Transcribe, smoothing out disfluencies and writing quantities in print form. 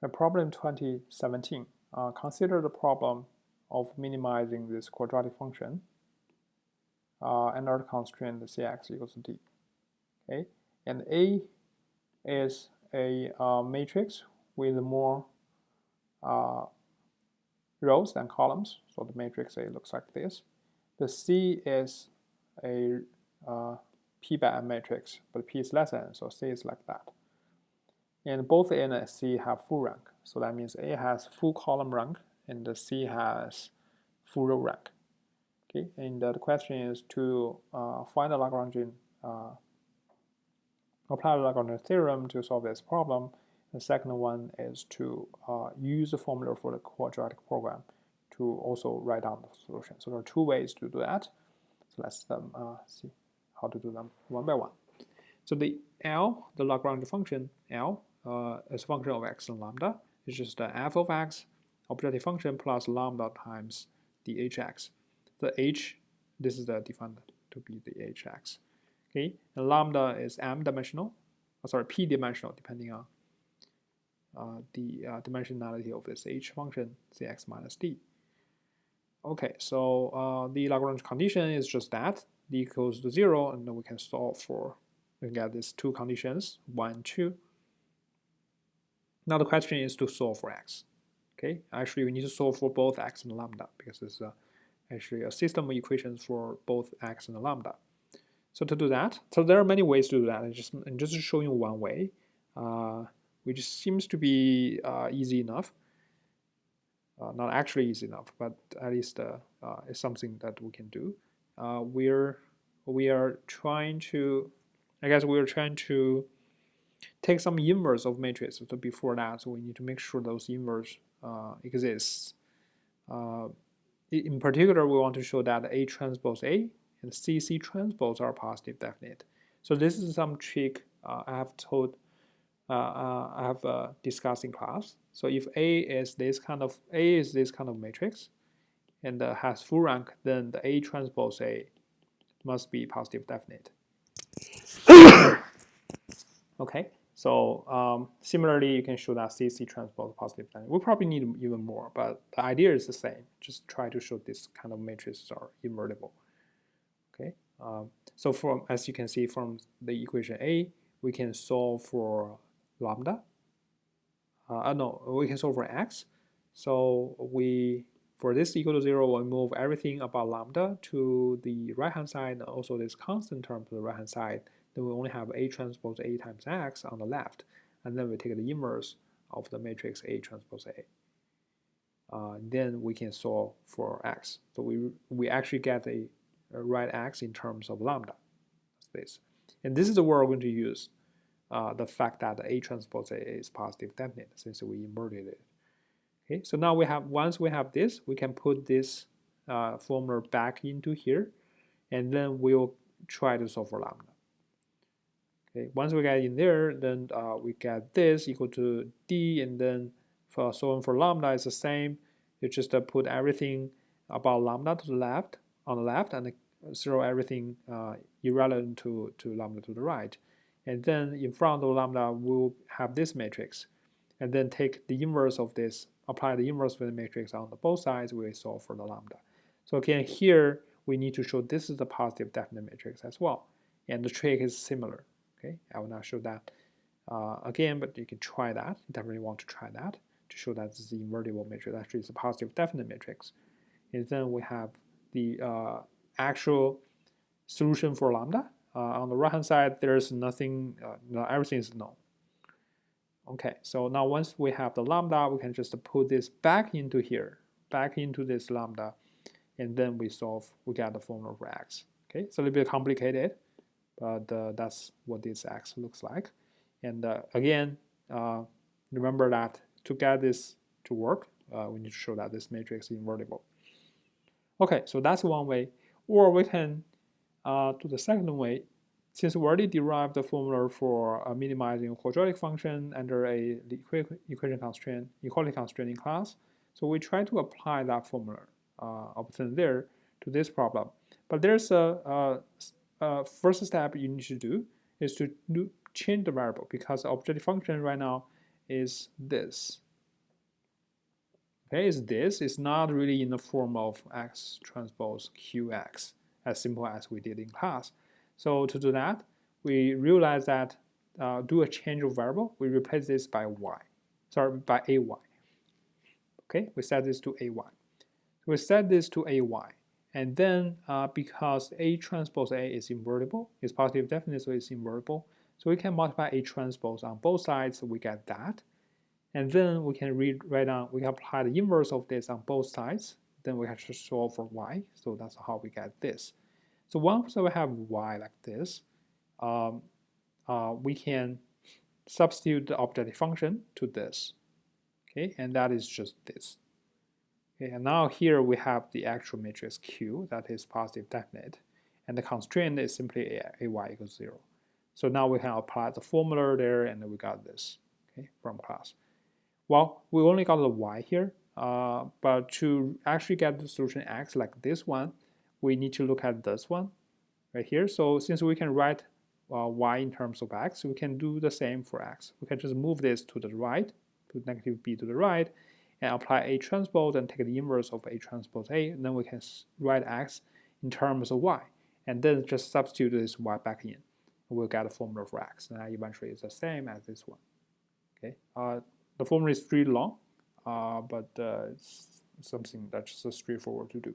Problem 2017. Consider the problem of minimizing this quadratic function under the constraint cx equals to d. Okay, and A is a matrix with more rows than columns, so the matrix A looks like this. The C is a P by N matrix, but P is less than N, so C is like that. And both A and C have full rank, so that means A has full column rank and the C has full row rank. Okay, and the question is to find the Lagrangian, apply the Lagrangian theorem to solve this problem. The second one is to use the formula for the quadratic program to also write down the solution. So there are two ways to do that. So let's see how to do them one by one. So the L, the Lagrange function L, is a function of x and lambda. It's just the f of x objective function plus lambda times the hx. The h, this is the defined to be the hx. Okay, and lambda is m-dimensional, p-dimensional, depending on the dimensionality of this h function, cx minus d. Okay, so the Lagrange condition is just that, d equals to 0, and then we can solve for, we can get these two conditions, 1, 2. Now the question is to solve for x. Okay, actually we need to solve for both x and lambda because it's actually a system of equations for both x and lambda. So to do that, so there are many ways to do that. I'm just showing you one way, which seems to be easy enough. Not actually easy enough, but at least it's something that we can do. We are trying to, I guess we are trying to take some inverse of matrices. So before that, so we need to make sure those inverse exists. In particular, we want to show that A transpose A and CC transpose are positive definite. So this is some trick I have discussed in class. So if A is this kind of matrix and has full rank, then the A transpose A must be positive definite. Okay, so similarly, you can show that CC transpose positive definite. We probably need even more, but the idea is the same. Just try to show this kind of matrices are invertible. Okay, so from, as you can see from the equation A, we can solve for lambda. No, we can solve for x. So for this equal to 0, we'll move everything about lambda to the right-hand side, and also this constant term to the right-hand side. Then we only have A transpose A times x on the left, and then we take the inverse of the matrix A transpose A. Then we can solve for x. So we actually get a right x in terms of lambda. That's this. And this is where we're going to use the fact that A transpose A is positive definite since we inverted it. Okay, so now once we have this, we can put this formula back into here, and then we'll try to solve for lambda. Okay, once we get in there, then we get this equal to d, and then for solving for lambda is the same. You just put everything about lambda to the left on the left, and throw everything irrelevant to lambda to the right. And then in front of lambda, we'll have this matrix, and then take the inverse of this, apply the inverse of the matrix on both sides, we solve for the lambda. So again, here we need to show this is a positive definite matrix as well, and the trick is similar. Okay, I will not show that again, but you can try that. You definitely want to try that to show that this is the invertible matrix. Actually, it's a positive definite matrix. And then we have the actual solution for lambda. On the right-hand side, there's nothing, everything is known. Okay, so now once we have the lambda, we can just put this back into here, back into this lambda, and then we get the formula for x. Okay, it's a little bit complicated, but that's what this x looks like. And again, remember that to get this to work, we need to show that this matrix is invertible. Okay, so that's one way. Or we can do the second way. Since we already derived the formula for minimizing a quadratic function under a equality constraint in class, so we try to apply that formula obtained there to this problem. But there's a first step you need to do is to change the variable, because the objective function right now is this. okay, is this. It's not really in the form of X transpose QX, as simple as we did in class. So to do that, we realize that do a change of variable, we replace this by y, sorry, by ay. Okay, we set this to ay. We set this to ay, and then because A transpose A is invertible, it's positive definite, so it's invertible. So we can multiply A transpose on both sides, so we get that. And then we can write down, we can apply the inverse of this on both sides. Then we have to solve for y. So that's how we get this. So once we have y like this, we can substitute the objective function to this. Okay, and that is just this. Okay, and now here we have the actual matrix Q that is positive definite, and the constraint is simply ay equals 0. So now we can apply the formula there, and we got this, okay, from class. Well, we only got the y here, but to actually get the solution x like this one, we need to look at this one right here. So since we can write y in terms of x, we can do the same for x. We can just move this to the right, put negative b to the right, and apply A transpose and take the inverse of A transpose A, and then we can write x in terms of y, and then just substitute this y back in. We'll get a formula for x, and that eventually is the same as this one. Okay, the formula is pretty long, but it's something that's just straightforward to do.